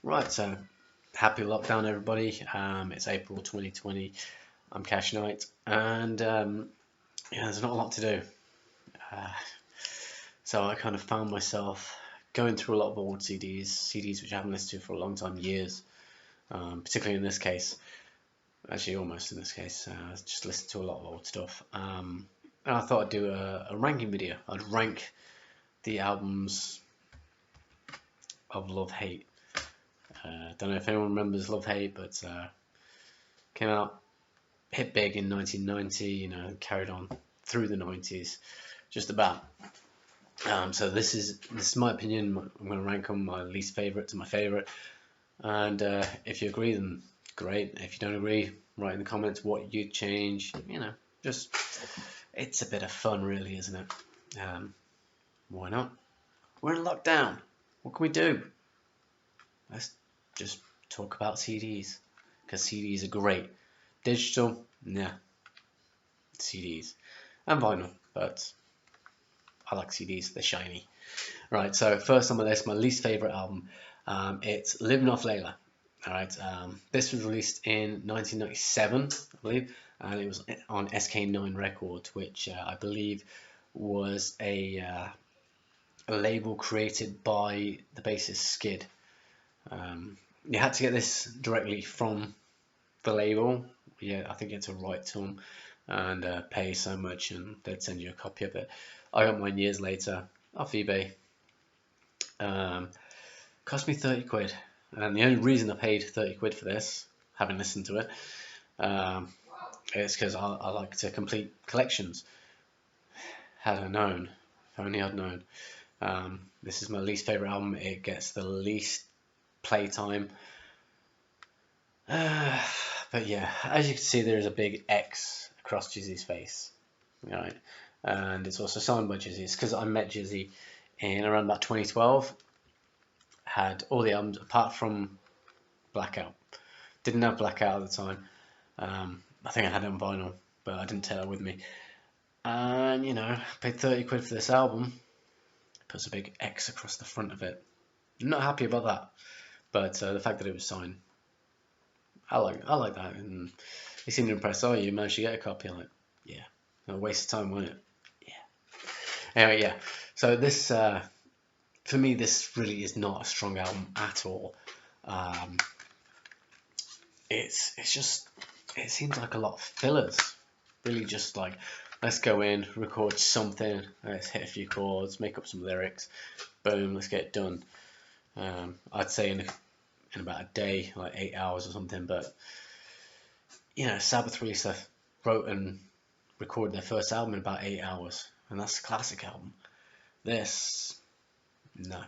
Right, so happy lockdown, everybody. It's April 2020. I'm Cash Knight, and yeah, there's not a lot to do. Uh, so I kind of found myself going through a lot of old CDs which I haven't listened to for a long time, years. Particularly in this case, actually almost in this case, just listened to a lot of old stuff. And I thought I'd do a ranking video. I'd rank the albums of Love Hate. Don't know if anyone remembers Love Hate, but came out hit big in 1990, carried on through the 90s, just about. So this is my opinion. I'm going to rank them my least favorite to my favorite, and if you agree, then great. If you don't agree, write in the comments what you'd change. Just it's a bit of fun, really, isn't it? Why not? We're in lockdown. What can we do? Let's just talk about CDs because CDs are great. Digital, nah. CDs and vinyl, but I like CDs, they're shiny. Right, so first on my list, my least favourite album, it's Living Off Layla. Alright, this was released in 1997, I believe, and it was on SK9 Records, which I believe was a label created by the bassist Skid. You had to get this directly from the label. Yeah, I think you had to write to them and pay so much, and they'd send you a copy of it. I got mine years later off eBay. Cost me 30 quid, and the only reason I paid 30 quid for this, having listened to it, is because I like to complete collections. Had I known, if only I'd known. This is my least favorite album. It gets the least playtime. But yeah, as you can see, there is a big X across Jizzy's face, right? And it's also signed by Jizzy. It's because I met Jizzy in around about 2012. Had all the albums apart from Blackout. Didn't have Blackout at the time. I think I had it on vinyl, but I didn't take it with me. And paid 30 quid for this album. Puts a big X across the front of it. Not happy about that, but the fact that it was signed, I like that, and he seemed impressed. Oh, you managed to get a copy? I'm like, yeah, no waste of time, wasn't it? Yeah. Anyway, yeah. So this, for me, this really is not a strong album at all. Um, it's just it seems like a lot of fillers. Really, just like let's go in, record something, let's hit a few chords, make up some lyrics, boom, let's get it done. I'd say in about a day, like 8 hours or something. But Sabbath released wrote and recorded their first album in about 8 hours, and that's a classic album. This, no.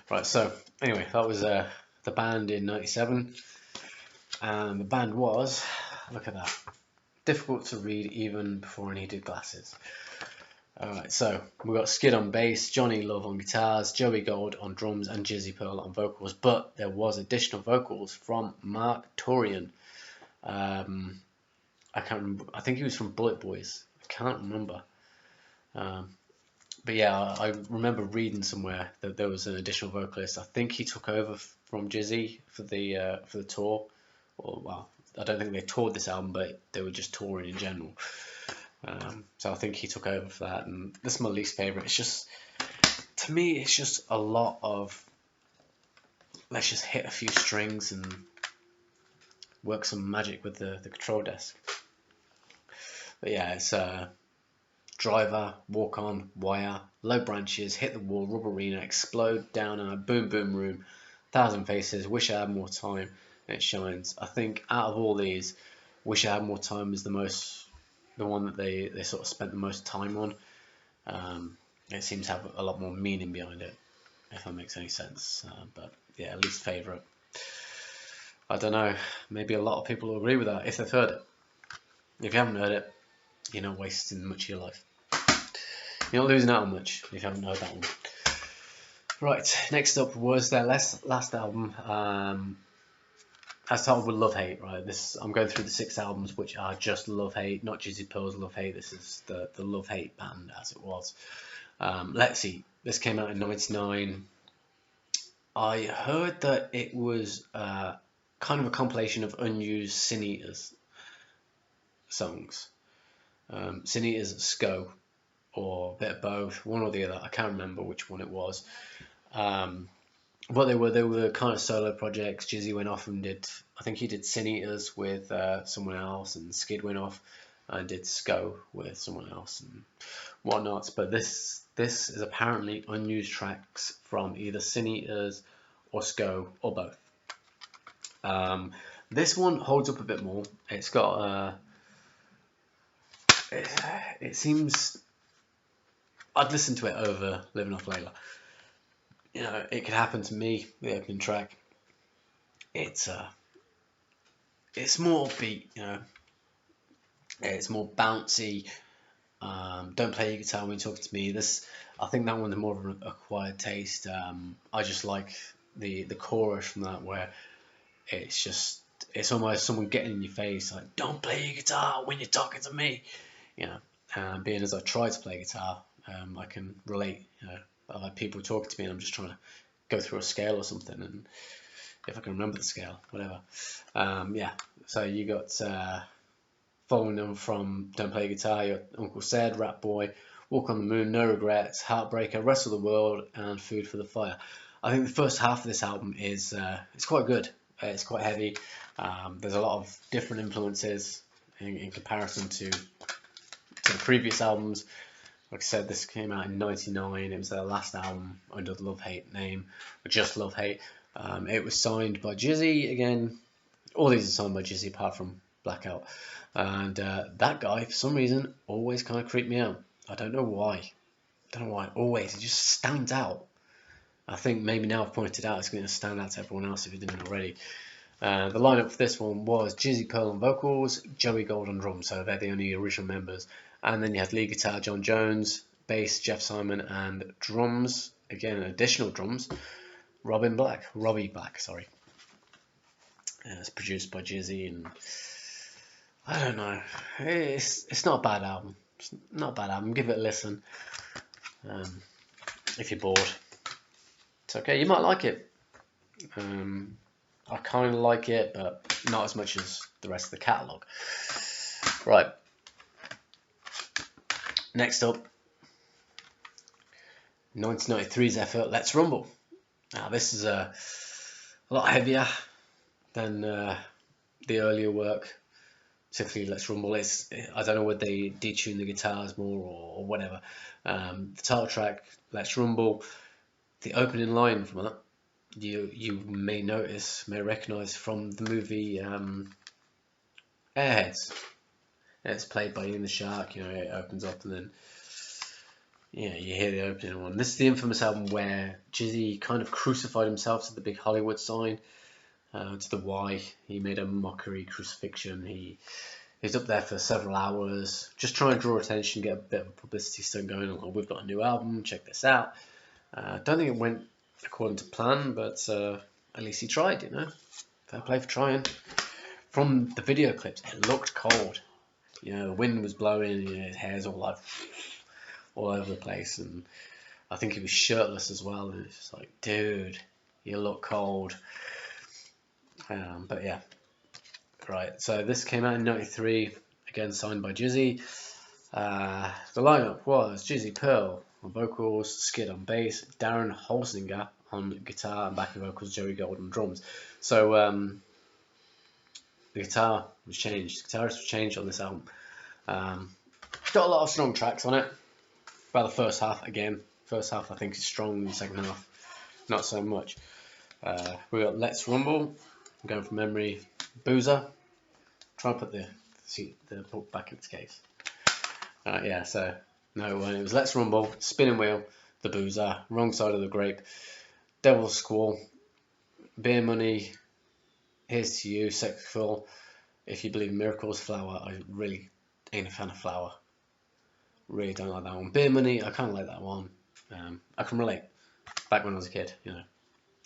Right. So anyway, that was the band in '97, and the band was, look at that, difficult to read even before I needed glasses. Alright, so we've got Skid on bass, Johnny Love on guitars, Joey Gold on drums, and Jizzy Pearl on vocals, but there was additional vocals from Mark Torian. I can't remember, I think he was from Bullet Boys, I can't remember. But yeah, I remember reading somewhere that there was an additional vocalist. I think he took over from Jizzy for the tour. Or, well, I don't think they toured this album, but they were just touring in general. So I think he took over for that, and this is my least favorite. It's just, to me, it's just a lot of let's just hit a few strings and work some magic with the control desk. But yeah, it's driver, walk on, wire, low branches, hit the wall, rubberina, explode, down and a boom boom room, thousand faces, wish I had more time, and it shines. I think out of all these, wish I had more time is the one that they sort of spent the most time on. It seems to have a lot more meaning behind it, if that makes any sense. But yeah, least favourite. I don't know, maybe a lot of people will agree with that if they've heard it. If you haven't heard it, you're not wasting much of your life. You're not losing out on much if you haven't heard that one. Right, next up was their last album. I started with Love Hate, right? I'm going through the 6 albums which are just Love Hate, not Jizzy Pearl's Love Hate. This is the Love Hate band as it was. Let's see, this came out in '99. I heard that it was kind of a compilation of unused Sin Eaters songs. Sin Eaters Sko, or a bit of both, one or the other. I can't remember which one it was. Um, but they were kind of solo projects. Jizzy went off and did, I think he did Sin Eaters with someone else, and Skid went off and did Sko with someone else and whatnot. But this is apparently unused tracks from either Sin Eaters or Sko or both. Um, this one holds up a bit more. It's got it seems I'd listen to it over Living Off Layla. You know, it could happen to me. The opening track. It's it's more upbeat. You know, it's more bouncy. Don't play your guitar when you're talking to me. This, I think that one's more of an acquired taste. I just like the chorus from that, where it's almost someone getting in your face, like, don't play your guitar when you're talking to me. You know, being as I try to play guitar, I can relate. You know, I like people talking to me, and I'm just trying to go through a scale or something, and if I can remember the scale, whatever. Yeah. So you got following them from Don't Play Guitar, your Uncle Said, Rat Boy, Walk on the Moon, No Regrets, Heartbreaker, Rest of the World, and Food for the Fire. I think the first half of this album is it's quite good. It's quite heavy. There's a lot of different influences in comparison to the previous albums. Like I said, this came out in '99. It was their last album under the Love Hate name, or just Love Hate. It was signed by Jizzy again. All these are signed by Jizzy apart from Blackout. And that guy, for some reason, always kind of creeped me out. I don't know why. Always. It just stands out. I think maybe now I've pointed out, it's going to stand out to everyone else if you didn't already. The lineup for this one was Jizzy Pearl on vocals, Joey Gold on drums, so they're the only original members. And then you had lead guitar John Jones, bass Jeff Simon, and drums, again additional drums, Robbie Black, sorry. It's produced by Jizzy, and I don't know. It's not a bad album. It's not a bad album. Give it a listen. If you're bored, it's okay. You might like it. I kind of like it, but not as much as the rest of the catalogue. Right. Next up, 1993's effort, Let's Rumble. Now this is a lot heavier than the earlier work. Particularly Let's Rumble. I don't know whether they detune the guitars more or whatever. The title track, Let's Rumble, the opening line from that, you may recognise from the movie Airheads. It's played by Ian the Shark. You know, it opens up and then you hear the opening one. This is the infamous album where Jizzy kind of crucified himself to the big Hollywood sign, to the Y. He made a mockery crucifixion. He's up there for several hours, just trying to draw attention, get a bit of a publicity stunt going on. Oh, we've got a new album, check this out. Don't think it went according to plan, but at least he tried, you know. Fair play for trying. From the video clips, it looked cold. You know, the wind was blowing, his hair's all over the place, and I think he was shirtless as well, and it's just like, dude, you look cold. But yeah. Right, so this came out in '93, again signed by Jizzy. The lineup was Jizzy Pearl on vocals, Skid on bass, Darren Holsinger on guitar and backing vocals, Joey Gold on drums. So the guitar was changed. The guitarist was changed on this album. Got a lot of strong tracks on it. About the first half again. First half I think is strong. The second half not so much. We got Let's Rumble. I'm going from memory. Boozer. Try and put the book back in its case. Yeah, so no, it was Let's Rumble, Spinning Wheel, The Boozer, Wrong Side of the Grape, Devil's Squall, Beer Money, Here's to You, Sexual, If You Believe in Miracles, Flower. I really ain't a fan of Flower. Really don't like that one. Beer Money, I kind of like that one. I can relate. Back when I was a kid, you know,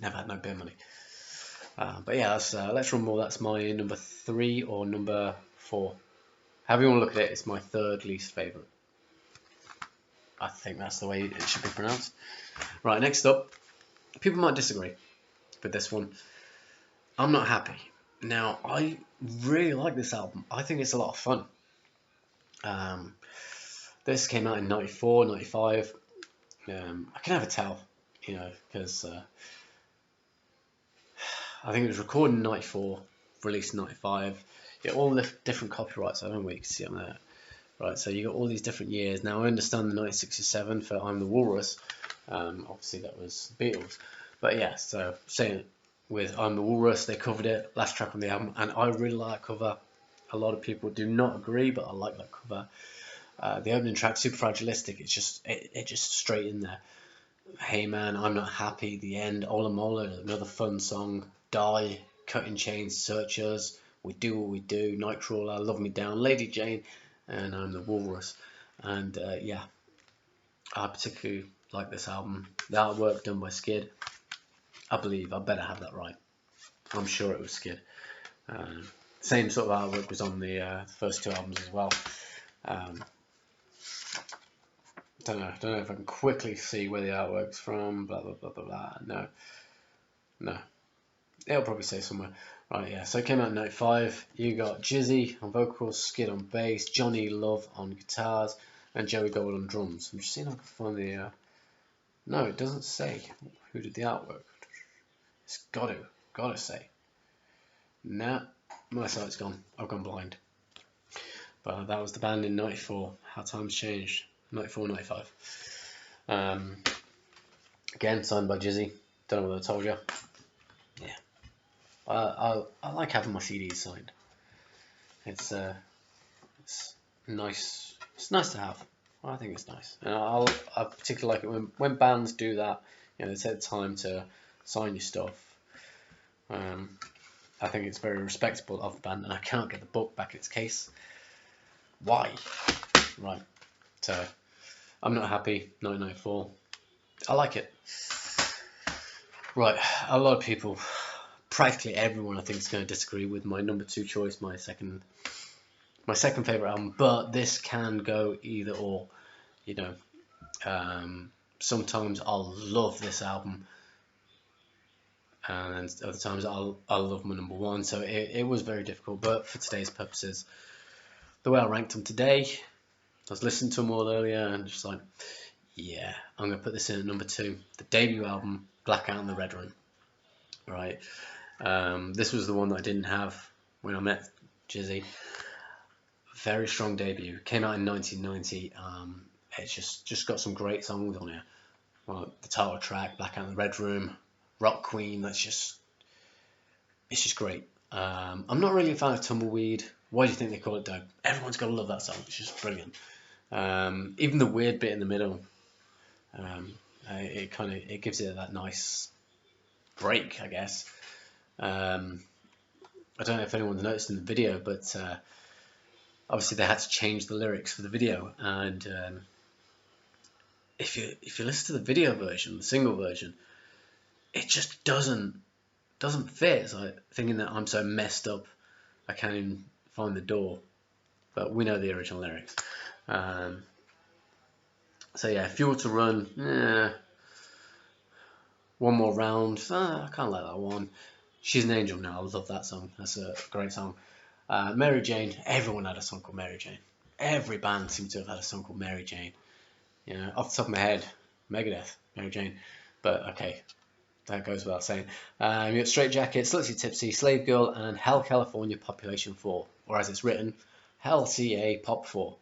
never had no beer money. But yeah, that's Let's Rumble. That's my number 3 or number 4. However you want to look at it, it's my third least favourite. I think that's the way it should be pronounced. Right, next up, people might disagree. with this one. I'm Not Happy. Now, I really like this album. I think it's a lot of fun. This came out in 94, 95. I can never tell, because I think it was recorded in 94, released in 95. You get all the different copyrights. I don't know where you can see them there. Right, so you got all these different years. Now, I understand the 1967 for I'm the Walrus. Obviously, that was Beatles. But yeah, so saying with I'm the Walrus, they covered it, last track on the album, and I really like that cover. A lot of people do not agree, but I like that cover. The opening track, Super Fragilistic, it's just straight in there. Hey Man, I'm Not Happy, the end, Ola Mola, another fun song, Die, Cutting Chains, Search Us, We Do What We Do, Nightcrawler, Love Me Down, Lady Jane, and I'm the Walrus. And yeah, I particularly like this album. The artwork done by Skid. I better have that right. I'm sure it was Skid. Same sort of artwork was on the first two albums as well. Don't know if I can quickly see where the artwork's from. Blah blah blah blah blah. No. It'll probably say somewhere. Right, yeah. So it came out in 95. You got Jizzy on vocals, Skid on bass, Johnny Love on guitars, and Joey Gold on drums. I'm just seeing if I can find the. No, it doesn't say who did the artwork. It's gotta say. Nah, my site's gone. I've gone blind. But that was the band in 94. How times changed. 94, 95. Again, signed by Jizzy. Don't know what I told you. Yeah. I like having my CDs signed. It's nice. It's nice to have. I think it's nice, and I particularly like it when bands do that. They take the time to sign your stuff. I think it's very respectable of the band, and I can't get the book back in its case. Why? Right. So I'm Not Happy. 1994. I like it. Right. A lot of people, practically everyone, I think, is going to disagree with my number 2 choice, my second favorite album. But this can go either or. Sometimes I'll love this album, and other times I'll love my number 1. So it was very difficult. But for today's purposes, the way I ranked them today, I was listening to them all earlier and just like, yeah, I'm going to put this in at number 2. The debut album, Blackout in the Red Room. Right. This was the one that I didn't have when I met Jizzy. Very strong debut. Came out in 1990. It's just got some great songs on here. Well, the title track, Blackout in the Red Room, Rock Queen. It's just great. I'm not really a fan of Tumbleweed. Why do you think they call it Dope? Everyone's got to love that song. It's just brilliant. Even the weird bit in the middle, it gives it that nice break, I guess. I don't know if anyone's noticed in the video, but obviously they had to change the lyrics for the video, and if you listen to the video version, the single version, it just doesn't fit. It's like thinking that I'm so messed up I can't even find the door, but we know the original lyrics. So yeah, Fuel to Run, One More Round, I kind of like that one. She's an Angel Now, I love that song. That's a great song. Mary Jane, everyone had a song called Mary Jane. Every band seemed to have had a song called Mary Jane. Off the top of my head, Megadeth, Mary Jane. But okay, that goes without saying. You got Straight Jacket, Slutty Tipsy, Slave Girl, and Hell California Population 4. Or as it's written, Hell CA Pop 4.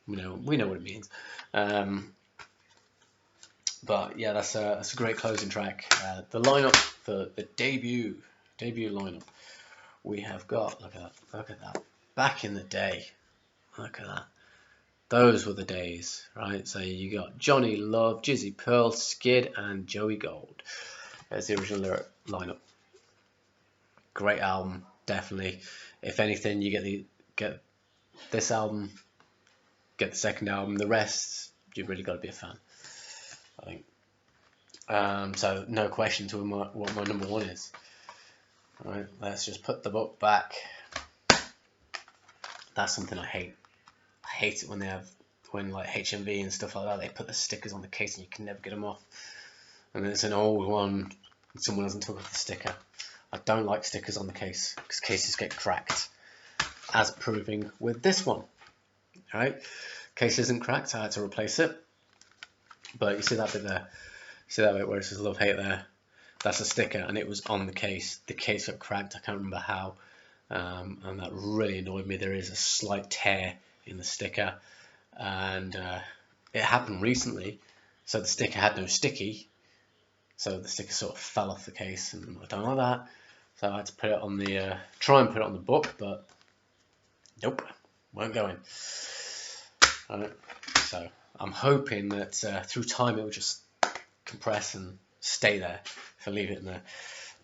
We know what it means. But yeah, that's a great closing track. The lineup for the debut lineup, we have got, look at that. Back in the day, look at that. Those were the days, right? So you got Johnny Love, Jizzy Pearl, Skid, and Joey Gold. There's the original lineup. Great album, definitely. If anything, you get this album, get the second album. The rest, you've really got to be a fan, I think. So no question to what my number 1 is. All right, let's just put the book back. That's something I hate. I hate it when like HMV and stuff like that, they put the stickers on the case and you can never get them off. And it's an old one, and someone hasn't took off the sticker. I don't like stickers on the case because cases get cracked, as proving with this one. Alright, case isn't cracked, I had to replace it. But you see that bit there? See that bit where it says love hate there? That's a sticker, and it was on the case. The case got cracked, I can't remember how, and that really annoyed me. There is a slight tear in the sticker, and it happened recently, so the sticker had no sticky, so the sticker sort of fell off the case, and I don't like that. So I had to put it on the, try and put it on the book, but nope, won't go in. Right, so I'm hoping that through time it will just compress and stay there if I leave it in there.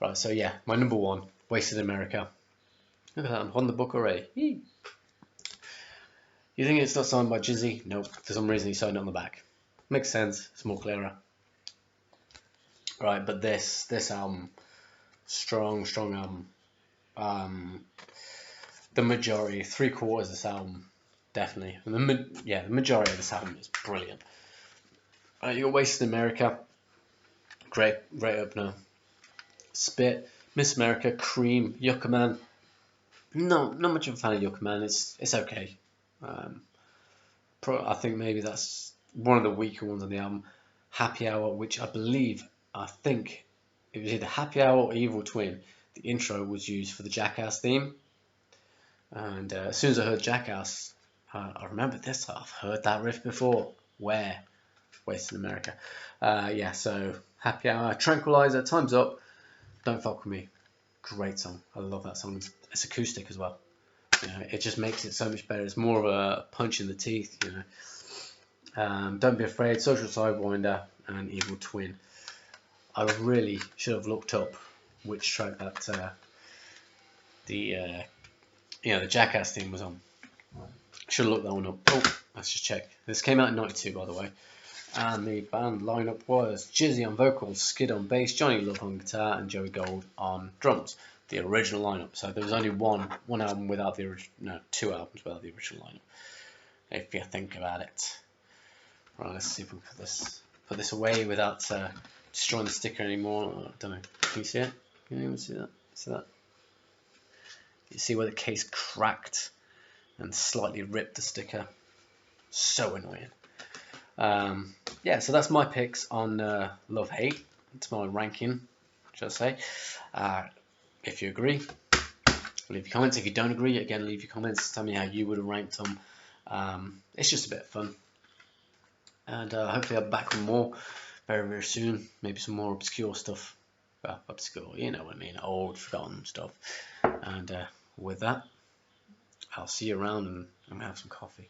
Right, so yeah, my number one, Wasted America. Look at that, I'm on the book already. Yee. You think it's not signed by Jizzy? Nope, for some reason he signed it on the back. Makes sense, it's more clearer. Right, but this album, strong album. The majority, 3/4 of this album, definitely. And the majority of this album is brilliant. You got Wasted America, great opener. Spit, Miss America, Cream, Yucca Man. No, not much of a fan of Yucca Man. It's okay. I think maybe that's one of the weaker ones on the album. Happy Hour, which I think it was either Happy Hour or Evil Twin. The intro was used for the Jackass theme, and as soon as I heard Jackass, I remembered this. I've heard that riff before. Where? Wasted America. Yeah, so Happy Hour, Tranquilizer, Time's Up, Don't Fuck With Me. Great song. I love that song. It's acoustic as well. You know, it just makes it so much better. It's more of a punch in the teeth, you know. Don't Be Afraid, Social Sidewinder, and Evil Twin. I really should have looked up which track that the Jackass theme was on. Should have looked that one up. Oh, let's just check. This came out in '92, by the way. And the band lineup was Jizzy on vocals, Skid on bass, Johnny Love on guitar, and Joey Gold on drums. The original lineup. So there was only one album without the original. No, 2 albums without the original lineup. If you think about it. Right, let's see if we can put this away without destroying the sticker anymore. I don't know. Can you see it? Can you even see that? See that? You see where the case cracked and slightly ripped the sticker. So annoying. Yeah, so that's my picks on Love Hate. It's my ranking, should I say. If you agree, leave your comments. If you don't agree, again, leave your comments. Tell me how you would have ranked them. It's just a bit of fun. And hopefully I'll be back with more very, very soon. Maybe some more obscure stuff. Well, obscure, you know what I mean. Old, forgotten stuff. And with that, I'll see you around and I'm going to have some coffee.